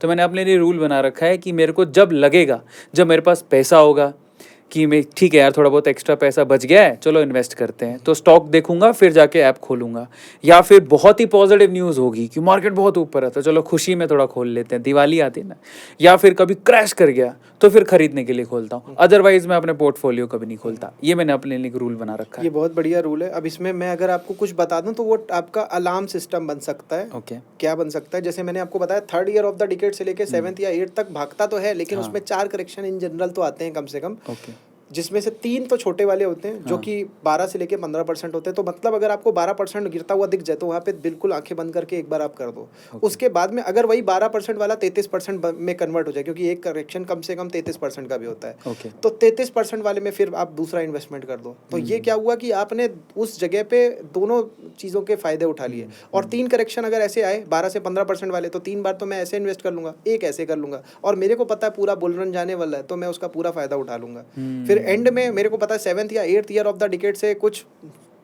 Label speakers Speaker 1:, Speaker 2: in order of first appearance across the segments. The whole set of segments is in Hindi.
Speaker 1: तो मैंने अपने लिए रूल बना रखा है कि मेरे को जब लगेगा, जब मेरे पास पैसा होगा कि मैं ठीक है यार थोड़ा बहुत एक्स्ट्रा पैसा बच गया है, चलो इन्वेस्ट करते हैं, तो स्टॉक देखूंगा फिर जाके ऐप खोलूंगा। या फिर बहुत ही पॉजिटिव न्यूज़ होगी कि मार्केट बहुत ऊपर है तो चलो खुशी में थोड़ा खोल लेते हैं, दिवाली आती है ना। या फिर कभी क्रैश कर गया तो फिर खरीदने के लिए खोलता हूँ, अदरवाइज मैं अपने पोर्टफोलियो कभी नहीं खोलता। ये मैंने अपने लिए रूल बना रखा
Speaker 2: ये
Speaker 1: है।
Speaker 2: बहुत बढ़िया रूल है। अब इसमें मैं अगर आपको कुछ बता दूं तो वो आपका अलार्म सिस्टम बन सकता है।
Speaker 1: ओके।
Speaker 2: क्या बन सकता है? जैसे मैंने आपको बताया 3rd year of the decade से लेके 7th या 8th तक भागता तो है, लेकिन
Speaker 1: हाँ।
Speaker 2: उसमें 4 करेक्शन इन जनरल तो आते हैं कम से कम,
Speaker 1: ओके।
Speaker 2: जिसमें से 3 तो छोटे वाले होते हैं जो
Speaker 1: हाँ।
Speaker 2: कि 12 से लेके 15% होते हैं। तो मतलब अगर आपको 12% गिरता हुआ दिख जाए तो वहाँ पे बिल्कुल आंखें बंद करके एक बार आप कर दो। उसके बाद में अगर वही 12% वाला 33% में कन्वर्ट हो जाए, क्योंकि एक करेक्शन कम से कम 33% का भी होता है,
Speaker 1: ओके।
Speaker 2: तो 33% वाले में फिर आप दूसरा इन्वेस्टमेंट कर दो। तो ये क्या हुआ कि आपने उस जगह पे दोनों चीज़ों के फायदे उठा लिए। और 3 करेक्शन अगर ऐसे आए 12 से 15% वाले, तो 3 बार तो मैं ऐसे इन्वेस्ट कर लूँगा, एक ऐसे कर लूँगा, और मेरे को पता है पूरा बुल रन जाने वाला है तो मैं उसका पूरा फ़ायदा उठा लूँगा। फिर एंड में मेरे को पता है 7th या 8th year of the decade से कुछ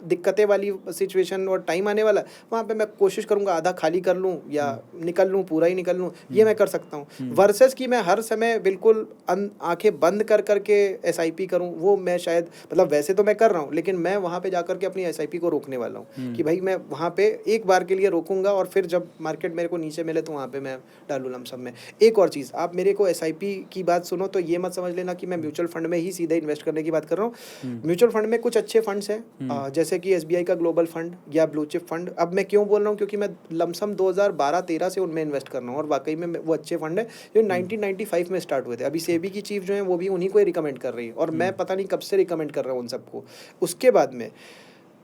Speaker 2: दिक्कतें वाली सिचुएशन और टाइम आने वाला, वहाँ पे मैं कोशिश करूँगा आधा खाली कर लूँ या निकल लूँ, पूरा ही निकल लूँ, ये मैं कर सकता हूँ। वर्सेस कि मैं हर समय बिल्कुल आंखें बंद कर करके SIP करूँ, वो मैं शायद, मतलब वैसे तो मैं कर रहा हूँ, लेकिन मैं वहाँ पे जा करके अपनी SIP को रोकने वाला हूँ कि भाई मैं वहाँ पे एक बार के लिए रोकूंगा और फिर जब मार्केट मेरे को नीचे मिले तो वहाँ पे मैं डालूँ लमसम में। एक और चीज़, आप मेरे को SIP की बात सुनो तो ये मत समझ लेना कि मैं म्यूचुअल फंड में ही सीधे इन्वेस्ट करने की बात कर रहा हूँ। म्यूचुअल फंड में कुछ अच्छे फंड्स हैं, जैसे कि SBI का ग्लोबल फंड या ब्लू चिप फंड। अब मैं क्यों बोल रहा हूँ, क्योंकि मैं लमसम 2012-13 से उनमें इन्वेस्ट कर रहा हूँ और वाकई में वो अच्छे फंड है जो 1995 में स्टार्ट हुए थे। अभी सेबी की चीफ जो है वो भी उन्हीं को ही रिकमेंड कर रही है और मैं पता नहीं कब से रिकमेंड कर रहा हूँ उन सबको। उसके बाद में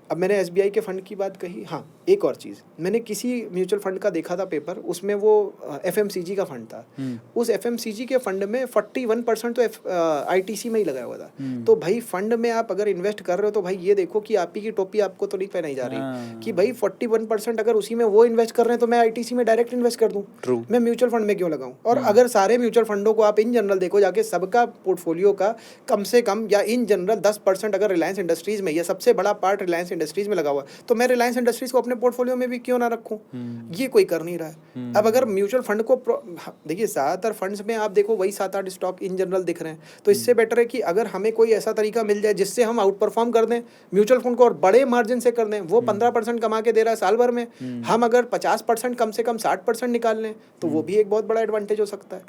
Speaker 2: अब मैंने SBI के फंड की बात कही। हाँ, एक और चीज़, मैंने किसी म्यूचुअल फंड का देखा था पेपर, उसमें वो FMCG का फंड था। उस FMCG के फंड में 41% तो ITC में ही लगाया हुआ था। तो भाई फंड में आप अगर इन्वेस्ट कर रहे हो तो भाई ये देखो कि आप ही की टोपी आपको तो नहीं पहनाई जा रही कि भाई 41% अगर उसी में वो इन्वेस्ट कर रहे हैं तो मैं ITC में डायरेक्ट इन्वेस्ट कर दूँ, मैं म्यूचुअल फंड में क्यों लगाऊँ? और अगर सारे म्यूचुअल फंडों को आप इन जनरल देखो जाके, सबका पोर्टफोलियो का कम से कम या इन जनरल 10% अगर रिलायंस इंडस्ट्रीज़ में, या सबसे बड़ा पार्ट रिलायंस इंडस्ट्रीज में लगा हुआ, तो मैं रिलायंस इंडस्ट्रीज को अपने पोर्टफोलियो में भी क्यों ना रखूं? ये कोई कर नहीं रहा है। अब अगर म्यूचुअल फंड को देखिए, ज़्यादातर फंड्स में आप देखो वही 7-8 स्टॉक इन जनरल दिख रहे हैं, तो इससे बेटर है कि अगर हमें कोई ऐसा तरीका मिल जाए जिससे हम आउट परफॉर्म कर दें म्यूचुअल फंड को और बड़े मार्जिन से कर दें। वो 15% कमा के दे रहा है साल भर में, हम अगर 50% कम से कम 60% निकाल लें तो वो भी एक बहुत बड़ा एडवांटेज हो सकता है।